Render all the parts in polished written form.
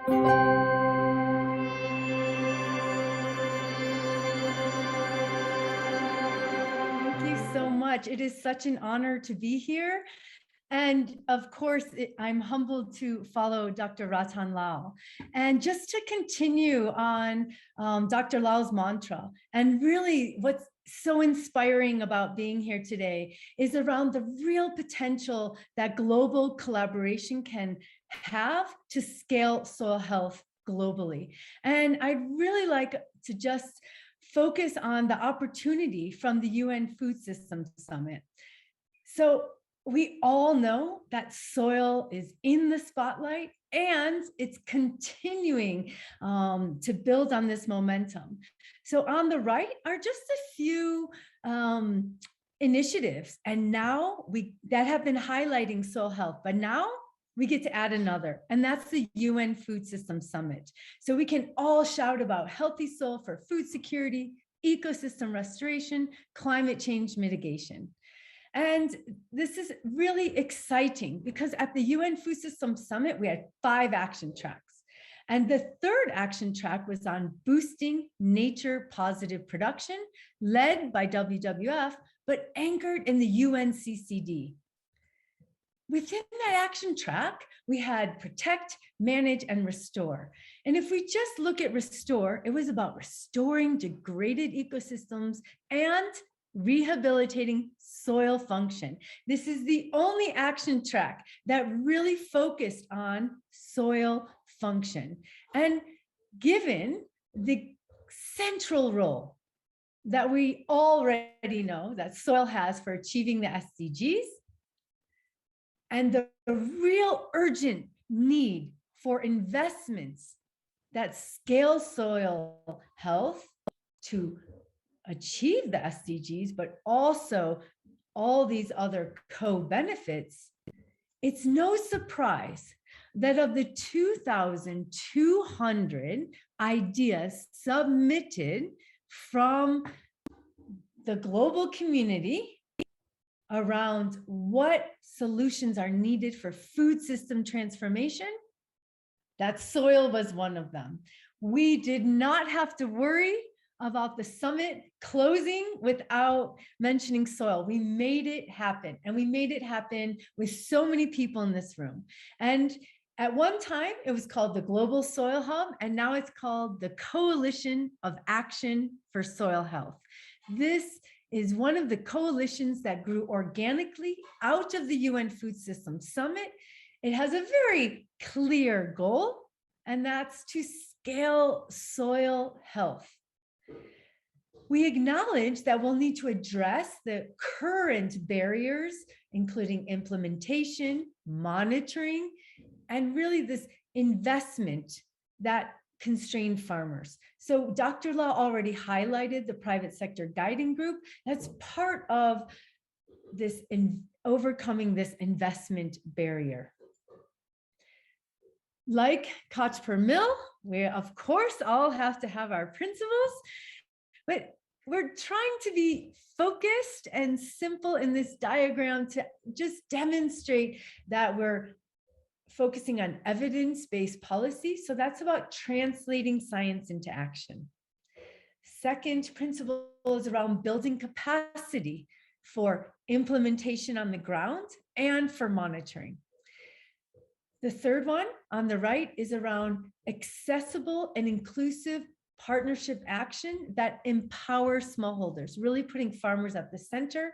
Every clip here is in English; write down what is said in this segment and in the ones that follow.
Thank you so much. It is such an honor to be here. And of course, I'm humbled to follow Dr. Ratan Lal. And just to continue on Dr. Lal's mantra, and really what's so inspiring about being here today is around the real potential that global collaboration can have to scale soil health globally. And I'd really like to just focus on the opportunity from the UN Food Systems Summit. So we all know that soil is in the spotlight and it's continuing to build on this momentum. So on the right are just a few initiatives, and now that have been highlighting soil health, but now we get to add another, and that's the UN Food Systems Summit. So we can all shout about healthy soil for food security, ecosystem restoration, climate change mitigation. And this is really exciting because at the UN Food Systems Summit, we had 5 action tracks. And the third action track was on boosting nature positive production, led by WWF, but anchored in the UNCCC. Within that action track, we had protect, manage, and restore. And if we just look at restore, it was about restoring degraded ecosystems and rehabilitating soil function. This is the only action track that really focused on soil function. And given the central role that we already know that soil has for achieving the SDGs, and the real urgent need for investments that scale soil health to achieve the SDGs, but also all these other co-benefits, it's no surprise that of the 2,200 ideas submitted from the global community around what solutions are needed for food system transformation, that soil was one of them. We did not have to worry about the summit closing without mentioning soil. We made it happen, and we made it happen with so many people in this room. And at one time, it was called the Global Soil Hub, and now it's called the Coalition of Action for Soil Health. This is one of the coalitions that grew organically out of the UN Food Systems Summit. It has a very clear goal, and that's to scale soil health. We acknowledge that we'll need to address the current barriers, including implementation, monitoring, and really this investment that constrain farmers. So Dr. Law already highlighted the private sector guiding group. That's part of this overcoming this investment barrier. Like Koch per mill, we of course all have to have our principles, but we're trying to be focused and simple in this diagram to just demonstrate that we're focusing on evidence-based policy. So that's about translating science into action. Second principle is around building capacity for implementation on the ground and for monitoring. The third one on the right is around accessible and inclusive partnership action that empowers smallholders, really putting farmers at the center.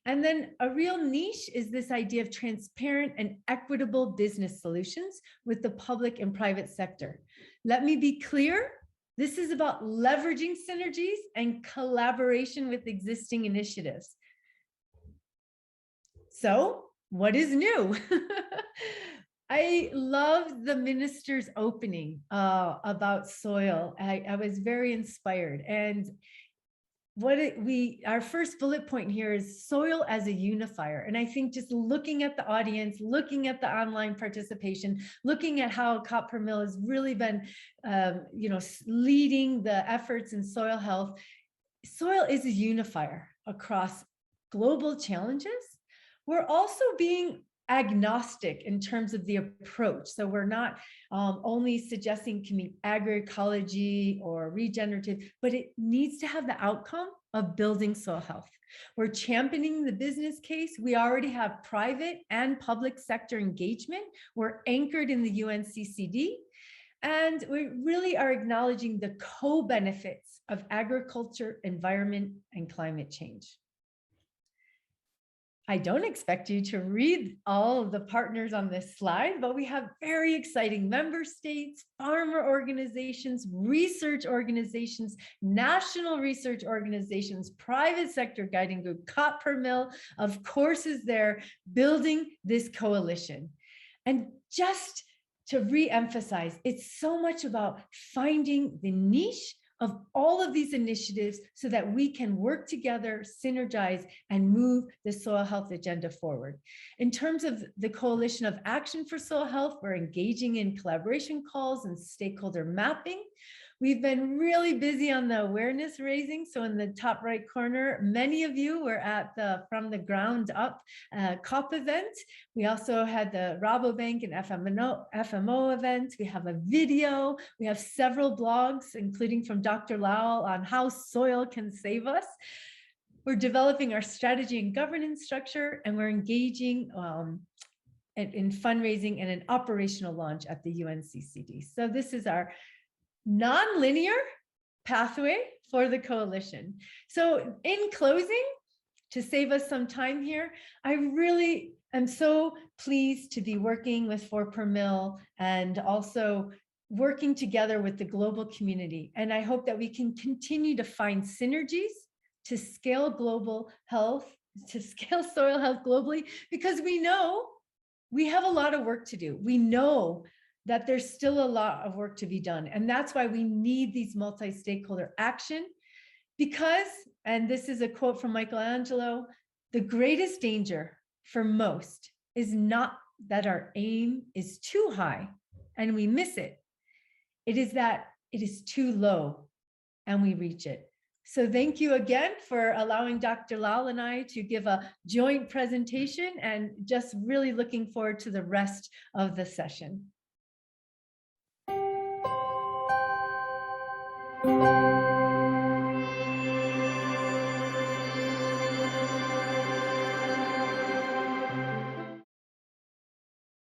And then a real niche is this idea of transparent and equitable business solutions with the public and private sector. Let me be clear, this is about leveraging synergies and collaboration with existing initiatives. So, what is new? I loved the minister's opening about soil. I was very inspired. And our first bullet point here is soil as a unifier. And I think just looking at the audience, looking at the online participation, looking at how COP per mill has really been, leading the efforts in soil health. Soil is a unifier across global challenges. We're also being agnostic in terms of the approach. So we're not only suggesting can be agroecology or regenerative, but it needs to have the outcome of building soil health. We're championing the business case. We already have private and public sector engagement. We're anchored in the UNCCD. And we really are acknowledging the co-benefits of agriculture, environment, and climate change. I don't expect you to read all of the partners on this slide, but we have very exciting member states, farmer organizations, research organizations, national research organizations, private sector guiding group, COP per mill, of course, is there building this coalition. And just to re-emphasize, it's so much about finding the niche of all of these initiatives so that we can work together, synergize, and move the soil health agenda forward. In terms of the Coalition of Action for Soil Health, we're engaging in collaboration calls and stakeholder mapping. We've been really busy on the awareness raising. So in the top right corner, many of you were at the From the Ground Up COP event. We also had the Rabobank and FMO event. We have a video. We have several blogs, including from Dr. Lowell on how soil can save us. We're developing our strategy and governance structure, and we're engaging in fundraising and an operational launch at the UNCCD. So this is our non-linear pathway for the coalition. So in closing, to save us some time here, I really am so pleased to be working with 4 per mill and also working together with the global community. And I hope that we can continue to find synergies to scale global health, to scale soil health globally, because we know we have a lot of work to do. We know that there's still a lot of work to be done. And that's why we need these multi-stakeholder action, because, and this is a quote from Michelangelo, the greatest danger for most is not that our aim is too high and we miss it. It is that it is too low and we reach it. So thank you again for allowing Dr. Lal and I to give a joint presentation, and just really looking forward to the rest of the session.